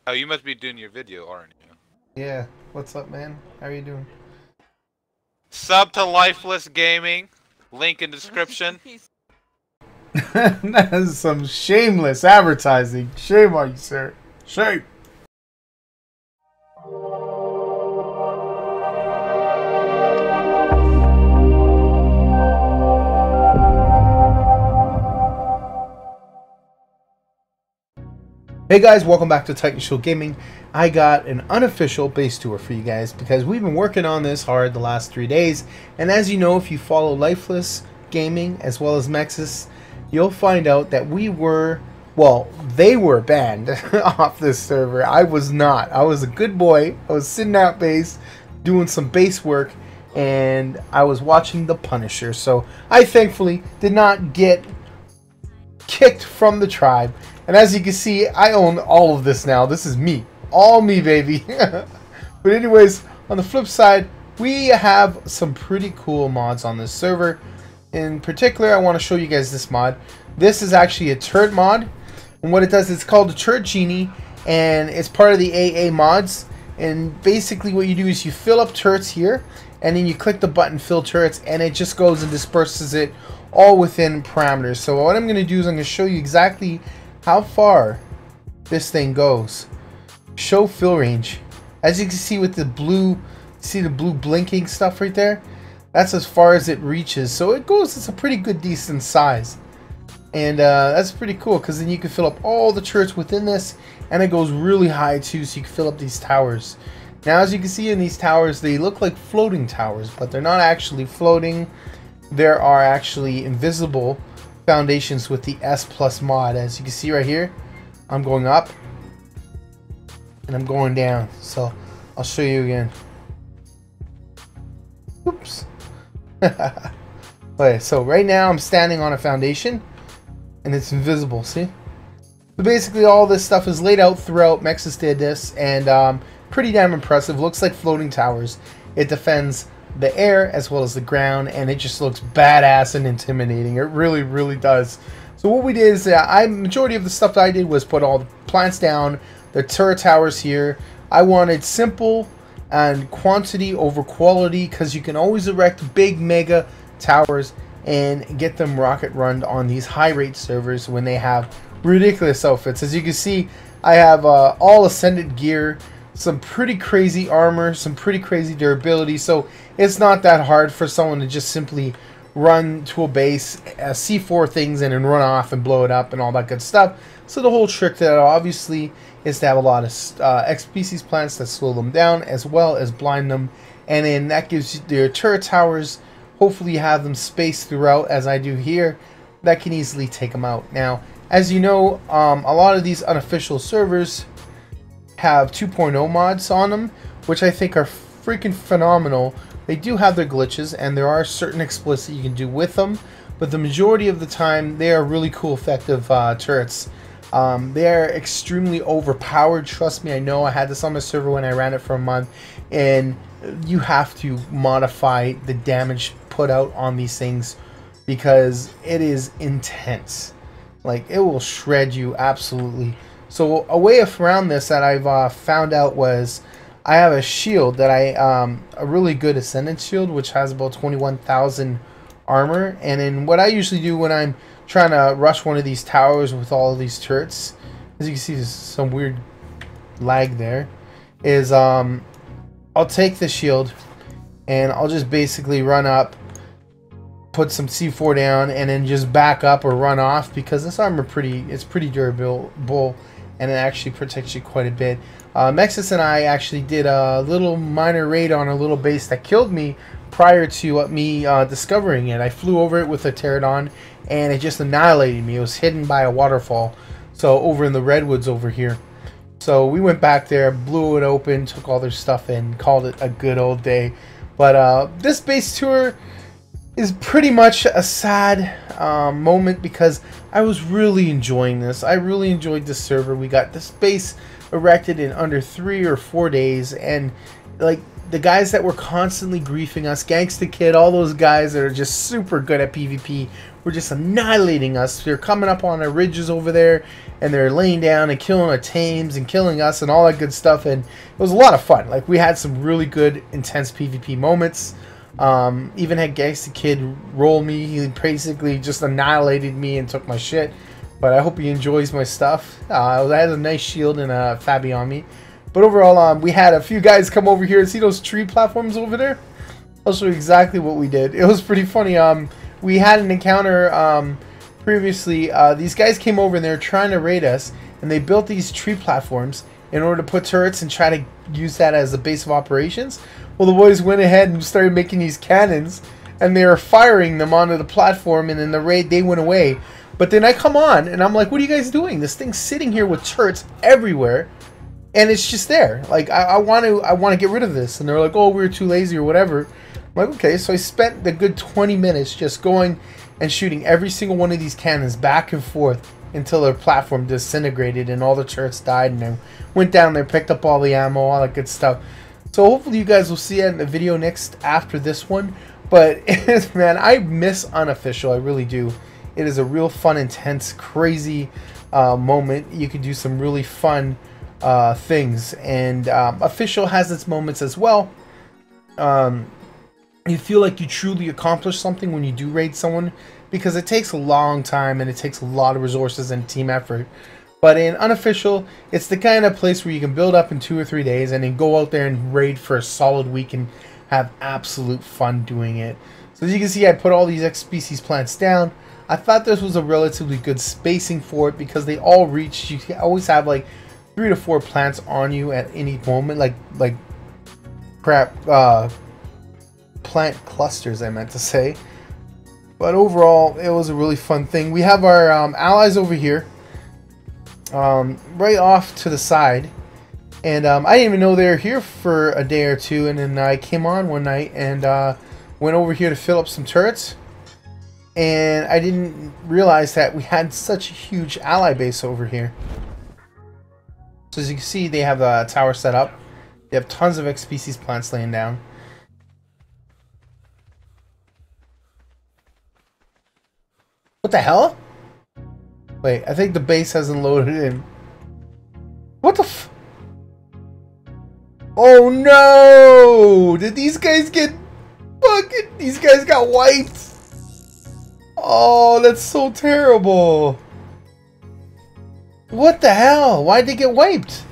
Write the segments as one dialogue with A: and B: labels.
A: Oh, you must be doing your video, aren't you?
B: Yeah. What's up, man? How are you doing?
A: Sub to Lifeless Gaming. Link in description.
B: That is some shameless advertising. Shame on you, sir. Shame. Hey guys, welcome back to Titanshield Gaming. I got an unofficial base tour for you guys because we've been working on this hard the last 3 days. And as you know, if you follow Lifeless Gaming as well as Mexis, you'll find out that we were, well, they were banned off this server. I was not. I was a good boy. I was sitting out base doing some base work and I was watching The Punisher. So I thankfully did not get kicked from the tribe. And as you can see, I own all of this now. This is me. All me, baby. But anyways, on the flip side, we have some pretty cool mods on this server. In particular, I want to show you guys this mod. This is actually a turret mod. And what it does, it's called the Turret Genie. And it's part of the AA mods. And basically what you do is you fill up turrets here. And then you click the button, Fill Turrets. And it just goes and disperses it all within parameters. So what I'm going to do is I'm going to show you exactly how far this thing goes. Show fill range. As you can see with the blue, see the blue blinking stuff right there? That's as far as it reaches. So it goes, it's a pretty good decent size. And that's pretty cool because then you can fill up all the turrets within this, and it goes really high too, so you can fill up these towers. Now as you can see in these towers, they look like floating towers, but they're not actually floating. There are actually invisible foundations with the S Plus mod. As you can see right here, I'm going up and I'm going down. So I'll show you again. Oops. Okay, so right now I'm standing on a foundation and it's invisible, see? So basically all this stuff is laid out throughout. Mexis did this and pretty damn impressive. Looks like floating towers. It defends the air as well as the ground, and it just looks badass and intimidating. It really, really does. So what we did is majority of the stuff that I did was put all the plants down, the turret towers here. I wanted simple and quantity over quality because you can always erect big mega towers and get them rocket run on these high rate servers when they have ridiculous outfits. As you can see, I have all ascended gear, some pretty crazy armor, some pretty crazy durability, so it's not that hard for someone to just simply run to a base, C4 things and then run off and blow it up and all that good stuff. So the whole trick to that obviously is to have a lot of X species plants that slow them down as well as blind them, and then that gives you their turret towers. Hopefully you have them spaced throughout as I do here. That can easily take them out. Now as you know, a lot of these unofficial servers have 2.0 mods on them, which I think are freaking phenomenal. They do have their glitches, and there are certain exploits that you can do with them, but the majority of the time, they are really cool, effective turrets. They are extremely overpowered. Trust me, I know. I had this on my server when I ran it for a month, and you have to modify the damage put out on these things because it is intense. Like, it will shred you absolutely. So a way around this that I've found out was I have a shield that a really good Ascendant shield, which has about 21,000 armor. And then what I usually do when I'm trying to rush one of these towers with all of these turrets, as you can see, there's some weird lag there, is I'll take the shield and I'll just basically run up, put some C4 down, and then just back up or run off because this armor it's pretty durable. And it actually protects you quite a bit. Mexis and I actually did a little minor raid on a little base that killed me prior to me discovering it. I flew over it with a pterodon and it just annihilated me. It was hidden by a waterfall, so over in the redwoods over here. So we went back there, blew it open, took all their stuff and called it a good old day. But this base tour is pretty much a sad moment because I was really enjoying this. I really enjoyed this server. We got this base erected in under 3 or 4 days, and like the guys that were constantly griefing us, Gangsta Kid, all those guys that are just super good at PvP, were just annihilating us. They're coming up on our ridges over there, and they're laying down and killing our tames and killing us and all that good stuff. And it was a lot of fun. Like, we had some really good, intense PvP moments. Even had Gangsta Kid roll me. He basically just annihilated me and took my shit. But I hope he enjoys my stuff. I had a nice shield and a Fabi on me. But overall, we had a few guys come over here and see those tree platforms over there. I'll show you exactly what we did. It was pretty funny. We had an encounter previously. These guys came over and they were trying to raid us. And they built these tree platforms in order to put turrets and try to use that as the base of operations. Well, the boys went ahead and started making these cannons. And they were firing them onto the platform. And in the raid, they went away. But then I come on, and I'm like, what are you guys doing? This thing's sitting here with turrets everywhere, and it's just there. Like, I want to get rid of this. And they're like, oh, we were too lazy or whatever. I'm like, okay. So I spent a good 20 minutes just going and shooting every single one of these cannons back and forth until their platform disintegrated and all the turrets died. And I went down there, picked up all the ammo, all that good stuff. So hopefully you guys will see it in the video next after this one. But, man, I miss Unofficial. I really do. It is a real fun, intense, crazy moment. You can do some really fun things. And Official has its moments as well. You feel like you truly accomplished something when you do raid someone, because it takes a long time and it takes a lot of resources and team effort. But in Unofficial, it's the kind of place where you can build up in 2 or 3 days and then go out there and raid for a solid week and have absolute fun doing it. So as you can see, I put all these X species plants down. I thought this was a relatively good spacing for it because they all reach. You always have like 3 to 4 plants on you at any moment, like plant clusters, I meant to say. But overall, it was a really fun thing. We have our allies over here, right off to the side, and I didn't even know they were here for a day or two. And then I came on one night and went over here to fill up some turrets. And I didn't realize that we had such a huge ally base over here. So as you can see, they have a tower set up. They have tons of X species plants laying down. What the hell? Wait, I think the base hasn't loaded in. What the f... Oh no! Did these guys get... Fucking... These guys got wiped! Oh, that's so terrible. What the hell? Why'd they get wiped?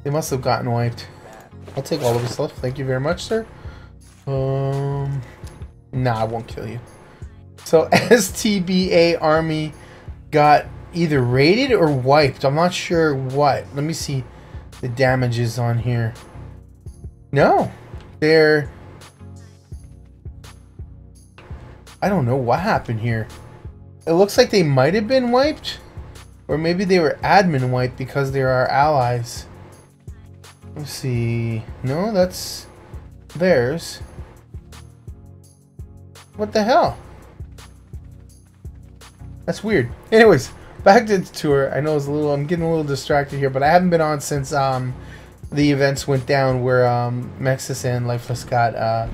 B: They must have gotten wiped. I'll take all of this stuff. Thank you very much, sir. Nah, I won't kill you. So, STBA Army got either raided or wiped. I'm not sure what. Let me see the damages on here. No. They're... I don't know what happened here. It looks like they might have been wiped. Or maybe they were admin wiped because they're our allies. Let's see. No, that's theirs. What the hell? That's weird. Anyways, back to the tour. I know it's I'm getting a little distracted here, but I haven't been on since the events went down where Mexus and Lifeless got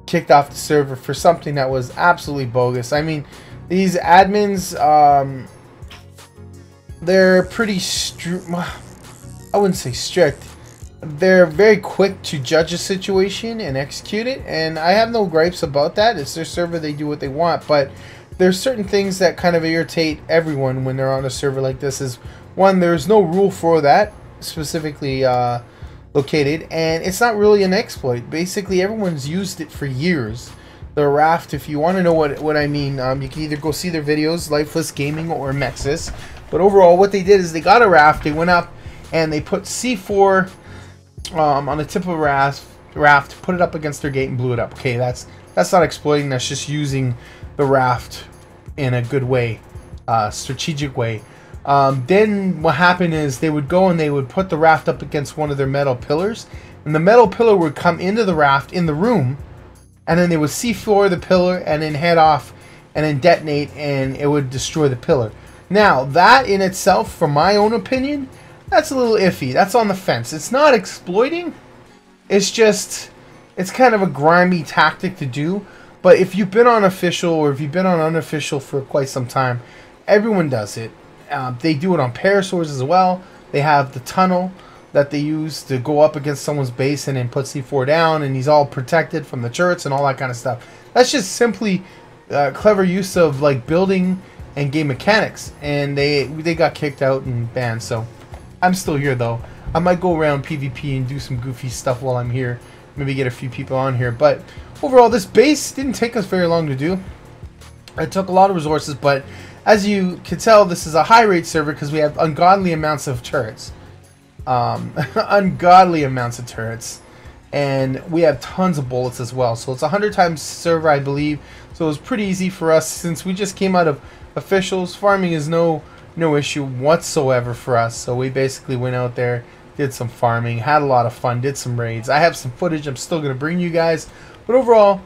B: kicked off the server for something that was absolutely bogus. I mean, these admins, they're pretty I wouldn't say strict. They're very quick to judge a situation and execute it, and I have no gripes about that. It's their server, they do what they want, but there's certain things that kind of irritate everyone when they're on a server like this. Is one, there's no rule for that specifically located, and it's not really an exploit. Basically, everyone's used it for years. The raft, if you want to know what I mean, you can either go see their videos, Lifeless Gaming or Mexus. But overall, what they did is they got a raft, they went up, and they put C4 on the tip of a raft, put it up against their gate, and blew it up. Okay, that's not exploiting. That's just using the raft in a good way, strategic way. Then what happened is they would go and they would put the raft up against one of their metal pillars, and the metal pillar would come into the raft in the room, and then they would C4 the pillar and then head off and then detonate, and it would destroy the pillar. Now, that in itself, from my own opinion, that's a little iffy. That's on the fence. It's not exploiting. It's just, it's kind of a grimy tactic to do. But if you've been on official or if you've been on unofficial for quite some time, everyone does it. They do it on parasaurs as well. They have the tunnel that they use to go up against someone's base and then put C4 down, and he's all protected from the turrets and all that kind of stuff. That's just simply clever use of like building and game mechanics, and they got kicked out and banned. So I'm still here though. I might go around PvP and do some goofy stuff while I'm here. Maybe get a few people on here. But overall, this base didn't take us very long to do. It took a lot of resources, but as you can tell, this is a high rate server because we have ungodly amounts of turrets. Ungodly amounts of turrets. And we have tons of bullets as well. So it's 100 times server, I believe. So it was pretty easy for us since we just came out of officials. Farming is no issue whatsoever for us. So we basically went out there, did some farming, had a lot of fun, did some raids. I have some footage I'm still going to bring you guys. But overall,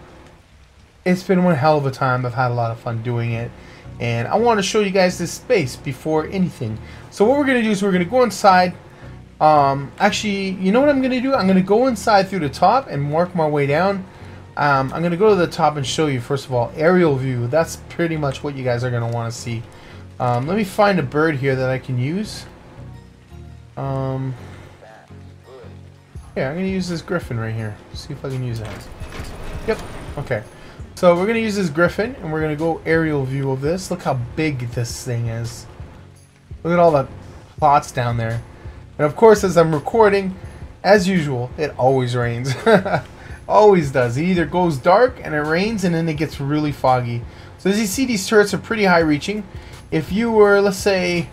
B: it's been one hell of a time. I've had a lot of fun doing it. And I want to show you guys this space before anything. So what we're going to do is we're going to go inside. Actually, you know what I'm going to do? I'm going to go inside through the top and work my way down. I'm going to go to the top and show you, first of all, aerial view. That's pretty much what you guys are going to want to see. Let me find a bird here that I can use. Yeah, I'm going to use this griffin right here. See if I can use that. Yep. Okay. So we're going to use this griffin, and we're going to go aerial view of this. Look how big this thing is. Look at all the plots down there. And of course, as I'm recording, as usual, it always rains. Always does. It either goes dark and it rains, and then it gets really foggy. So as you see, these turrets are pretty high reaching. If you were, let's say,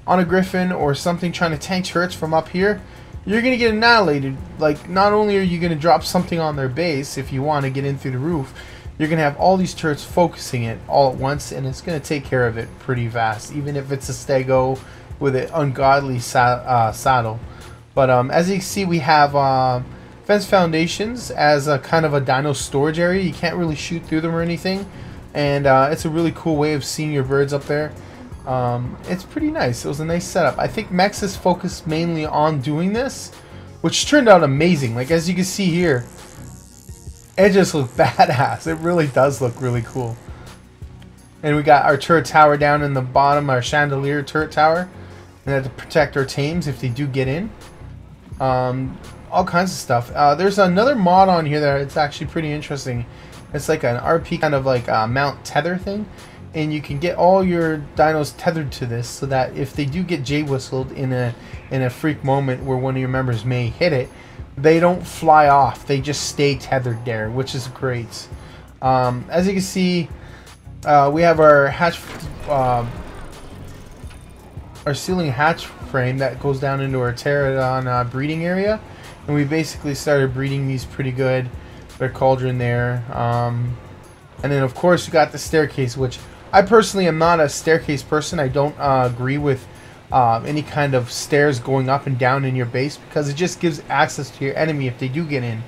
B: on a griffin or something trying to tank turrets from up here, you're going to get annihilated. Like, not only are you going to drop something on their base if you want to get in through the roof, you're going to have all these turrets focusing it all at once, and it's going to take care of it pretty fast, even if it's a stego with an ungodly saddle. But as you can see, we have fence foundations as a kind of a dino storage area. You can't really shoot through them or anything, and it's a really cool way of seeing your birds up there. It's pretty nice. It was a nice setup. I think Mex is focused mainly on doing this, which turned out amazing. Like, as you can see here, it just looks badass. It really does look really cool. And we got our turret tower down in the bottom, our chandelier turret tower, and that to protect our tames if they do get in. All kinds of stuff. There's another mod on here that it's actually pretty interesting. It's like an RP kind of like mount tether thing, and you can get all your dinos tethered to this so that if they do get J-whistled in a freak moment where one of your members may hit it, they don't fly off. They just stay tethered there, which is great. As you can see, we have our hatch, our ceiling hatch frame that goes down into our pterodon breeding area, and we basically started breeding these pretty good. Their cauldron there, and then of course you got the staircase, which I personally am not a staircase person. I don't agree with any kind of stairs going up and down in your base because it just gives access to your enemy if they do get in.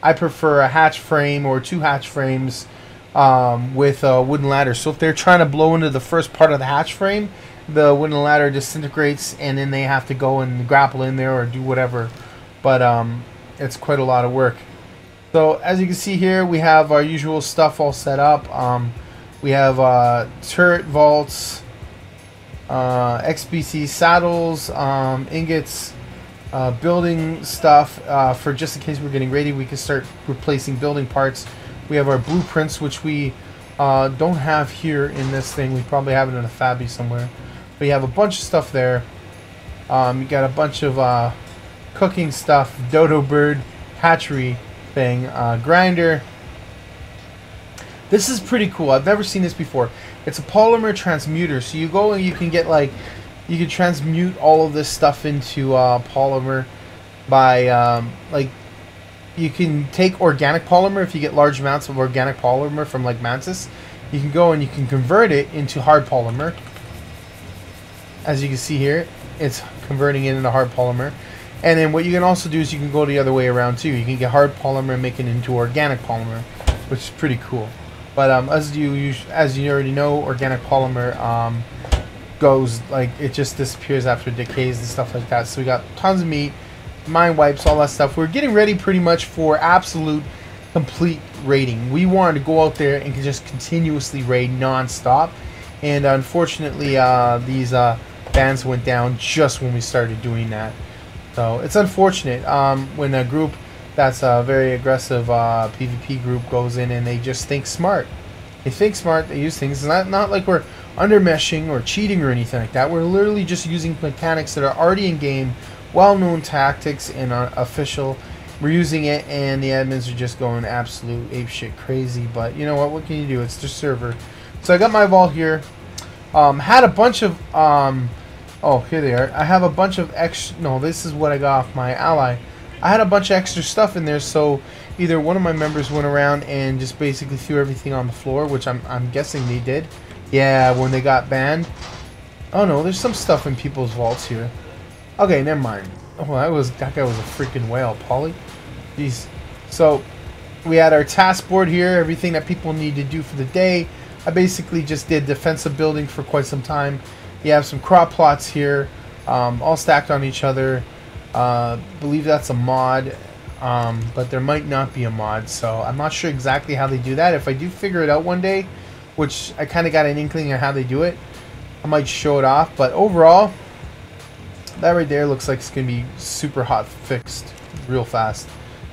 B: I prefer a hatch frame or two hatch frames with a wooden ladder. So if they're trying to blow into the first part of the hatch frame, the wooden ladder disintegrates and then they have to go and grapple in there or do whatever. But it's quite a lot of work. So as you can see here, we have our usual stuff all set up. We have turret vaults, XBC saddles, ingots, building stuff for just in case we're getting ready. We can start replacing building parts. We have our blueprints, which we don't have here in this thing. We probably have it in a Fabby somewhere. But you have a bunch of stuff there. You got a bunch of cooking stuff, dodo bird hatchery thing, grinder. This is pretty cool. I've never seen this before. It's a polymer transmuter. So you go and you can get like, you can transmute all of this stuff into polymer by like, you can take organic polymer. If you get large amounts of organic polymer from like Mantis, you can go and you can convert it into hard polymer. As you can see here, it's converting it into hard polymer. And then what you can also do is you can go the other way around too. You can get hard polymer and make it into organic polymer, which is pretty cool. But as you already know, organic polymer goes like, it just disappears after it decays and stuff like that. So we got tons of meat, mine wipes, all that stuff. We're getting ready pretty much for absolute complete raiding. We wanted to go out there and just continuously raid non-stop, and unfortunately these bans went down just when we started doing that. So it's unfortunate when a group that's a very aggressive PvP group goes in and they just think smart. They think smart, they use things. It's not like we're undermeshing or cheating or anything like that. We're literally just using mechanics that are already in game, well-known tactics and official. We're using it, and the admins are just going absolute apeshit crazy. But you know what can you do? It's their server. So I got my vault here. Had a bunch of oh, here they are. I have a bunch of extra. No, this is what I got off my ally. I had a bunch of extra stuff in there, so either one of my members went around and just basically threw everything on the floor, which I'm guessing they did. Yeah, when they got banned. Oh no, there's some stuff in people's vaults here. Okay, never mind. Oh, that guy was a freaking whale, Polly. Jeez. So we had our task board here, everything that people need to do for the day. I basically just did defensive building for quite some time. You have some crop plots here, all stacked on each other. Believe that's a mod, but there might not be a mod, so I'm not sure exactly how they do that. If I do figure it out one day, which I kind of got an inkling of how they do it, I might show it off. But overall, that right there looks like it's going to be super hot fixed real fast.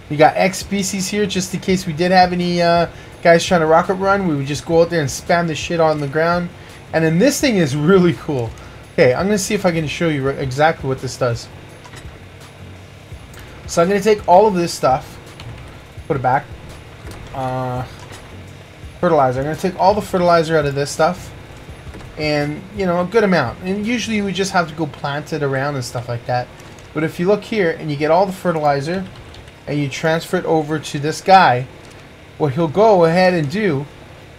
B: You got X species here, just in case we did have any guys trying to rocket run. We would just go out there and spam this shit on the ground. And then this thing is really cool. Okay, I'm going to see if I can show you exactly what this does. So I'm going to take all of this stuff, put it back, fertilizer. I'm going to take all the fertilizer out of this stuff, and, you know, a good amount. And usually we just have to go plant it around and stuff like that. But if you look here and you get all the fertilizer and you transfer it over to this guy, what he'll go ahead and do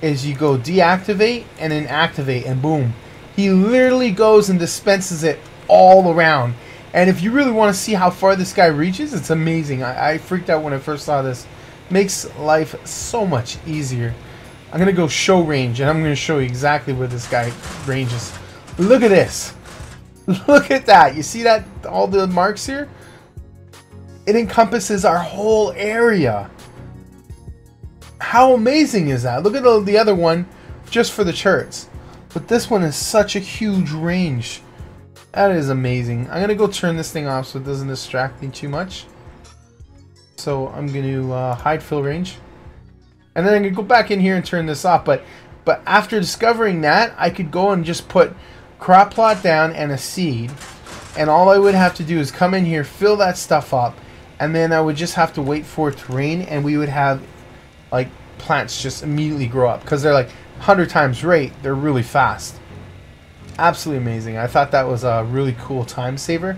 B: is you go deactivate and then activate, and boom. He literally goes and dispenses it all around. And if you really want to see how far this guy reaches, it's amazing. I freaked out when I first saw this. Makes life so much easier. I'm going to go show range, and I'm going to show you exactly where this guy ranges. Look at this. Look at that. You see that? All the marks here? It encompasses our whole area. How amazing is that? Look at the other one just for the turrets. But this one is such a huge range. That is amazing. I'm going to go turn this thing off so it doesn't distract me too much. So I'm going to hide fill range. And then I'm going to go back in here and turn this off. But after discovering that, I could go and just put crop plot down and a seed. And all I would have to do is come in here, fill that stuff up. And then I would just have to wait for it to rain. And we would have like plants just immediately grow up. Because they're like 100 times rate. They're really fast. Absolutely amazing. I thought that was a really cool time saver.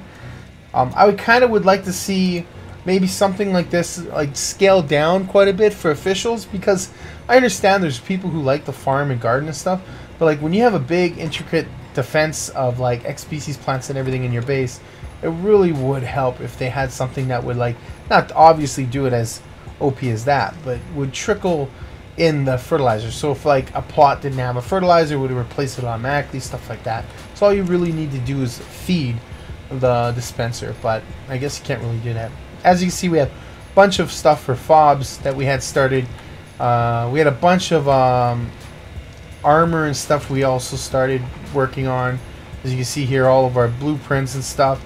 B: I would like to see maybe something like this like scaled down quite a bit for officials, because I understand there's people who like to farm and garden and stuff, but like when you have a big intricate defense of like X species plants and everything in your base, it really would help if they had something that would like not obviously do it as OP as that, but would trickle in the fertilizer. So if like a plot didn't have a fertilizer, would replace it automatically, stuff like that. So all you really need to do is feed the dispenser, but I guess you can't really do that. As you can see, we have a bunch of stuff for fobs that we had started. We had a bunch of armor and stuff we also started working on. As you can see here, all of our blueprints and stuff.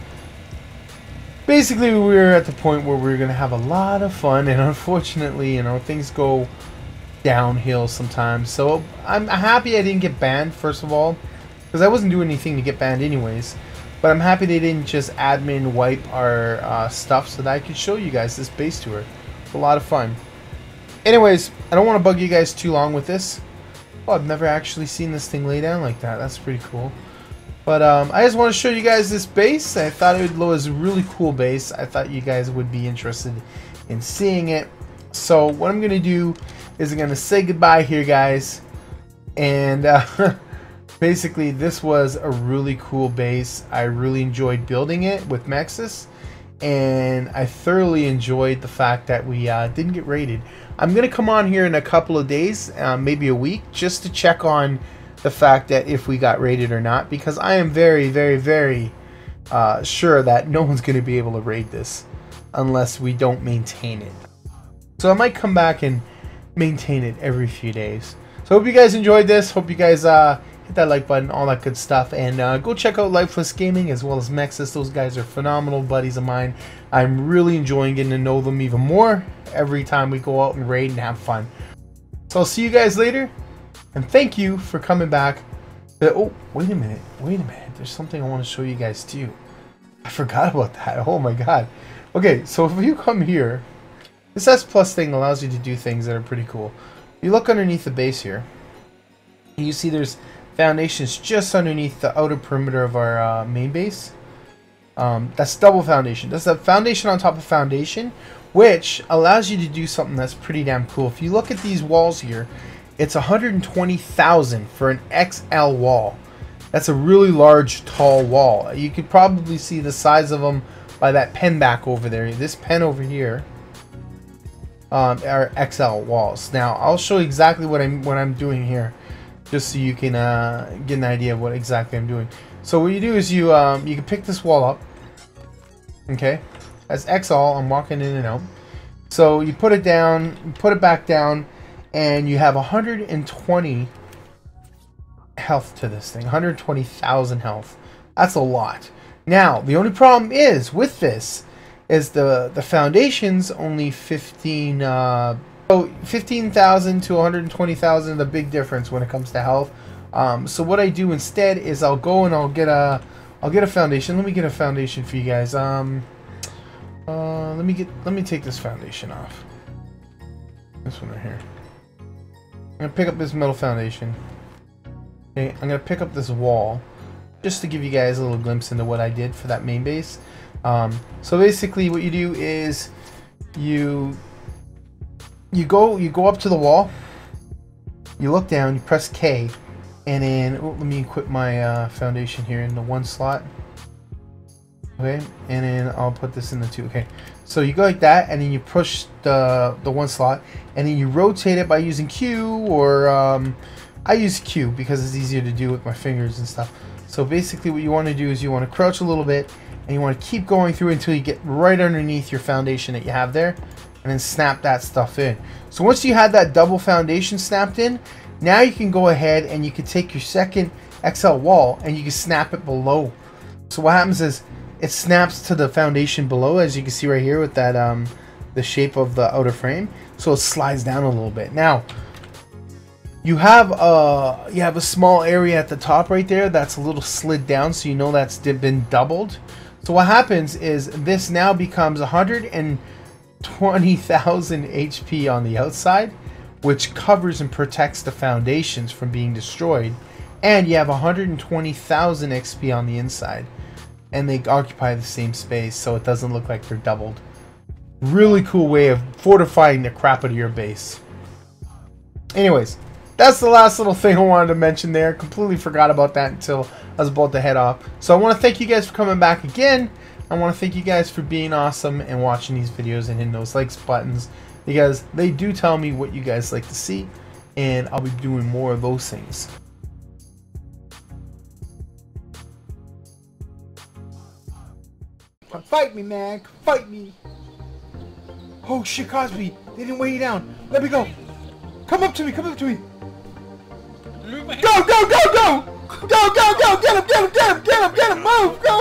B: Basically, we were at the point where we were going to have a lot of fun, and unfortunately, you know, things go downhill sometimes. So I'm happy I didn't get banned, first of all, because I wasn't doing anything to get banned anyways. But I'm happy they didn't just admin wipe our stuff so that I could show you guys this base tour. It's a lot of fun. Anyways, I don't want to bug you guys too long with this. Oh, I've never actually seen this thing lay down like that. That's pretty cool. But I just want to show you guys this base. I thought it was a really cool base. I thought you guys would be interested in seeing it. So what I'm going to do is I'm going to say goodbye here, guys. And basically, this was a really cool base. I really enjoyed building it with Mexus. And I thoroughly enjoyed the fact that we didn't get raided. I'm going to come on here in a couple of days, maybe a week, just to check on the fact that if we got raided or not. Because I am very, very, very sure that no one's going to be able to raid this unless we don't maintain it. So I might come back and maintain it every few days. So hope you guys enjoyed this. Hope you guys hit that like button, all that good stuff. And go check out Lifeless Gaming as well as Mexus. Those guys are phenomenal buddies of mine. I'm really enjoying getting to know them even more every time we go out and raid and have fun. So I'll see you guys later. And thank you for coming back. Oh, wait a minute. There's something I want to show you guys too. I forgot about that. Oh my god. Okay, so if you come here, this S Plus thing allows you to do things that are pretty cool. You look underneath the base here, and you see there's foundations just underneath the outer perimeter of our main base. That's double foundation. That's a foundation on top of foundation, which allows you to do something that's pretty damn cool. If you look at these walls here, it's 120,000 for an XL wall. That's a really large, tall wall. You could probably see the size of them by that pen back over there. This pen over here are XL walls. Now I'll show you exactly what I'm doing here, just so you can get an idea of what exactly I'm doing. So what you do is you can pick this wall up. Okay, as XL, I'm walking in and out. So you put it down, you put it back down, and you have 120 health to this thing. 120,000 health. That's a lot. Now the only problem is with this is the foundation's only 15,000 to 120,000. The big difference when it comes to health. So what I do instead is I'll go and I'll get a foundation. Let me get a foundation for you guys. Let me take this foundation off. This one right here. I'm gonna pick up this metal foundation. Okay, I'm gonna pick up this wall just to give you guys a little glimpse into what I did for that main base. So basically what you do is you go up to the wall, you look down, you press K, and then let me equip my foundation here in the one slot. Okay, and then I'll put this in the two. Okay, so you go like that, and then you push the one slot, and then you rotate it by using Q, or I use Q because it's easier to do with my fingers and stuff. So basically what you want to do is you want to crouch a little bit, and you want to keep going through until you get right underneath your foundation that you have there, and then snap that stuff in. So once you have that double foundation snapped in, now you can go ahead and you can take your second XL wall and you can snap it below. So what happens is it snaps to the foundation below, as you can see right here with that the shape of the outer frame. So it slides down a little bit. Now you have a small area at the top right there that's a little slid down, so you know that's been doubled. So what happens is this now becomes 120,000 HP on the outside, which covers and protects the foundations from being destroyed, and you have 120,000 XP on the inside, and they occupy the same space, so it doesn't look like they're doubled. Really cool way of fortifying the crap out of your base. Anyways, that's the last little thing I wanted to mention there. Completely forgot about that until I was about to head off. So I want to thank you guys for coming back again. I want to thank you guys for being awesome and watching these videos and hitting those likes buttons, because they do tell me what you guys like to see, and I'll be doing more of those things. Fight me, man. Fight me. Oh shit, Cosby. They didn't weigh you down. Let me go. Come up to me. Come up to me. Go, go, go, go. Go, go, go. Get him, get him, get him, get him, get him. Move, go.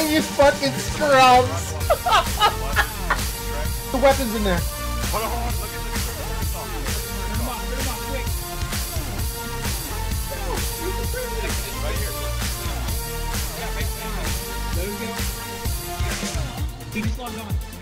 B: You fucking scrubs! The weapon's in there.
A: Hold on, look at this. Right here.
C: There we go. He just logged on.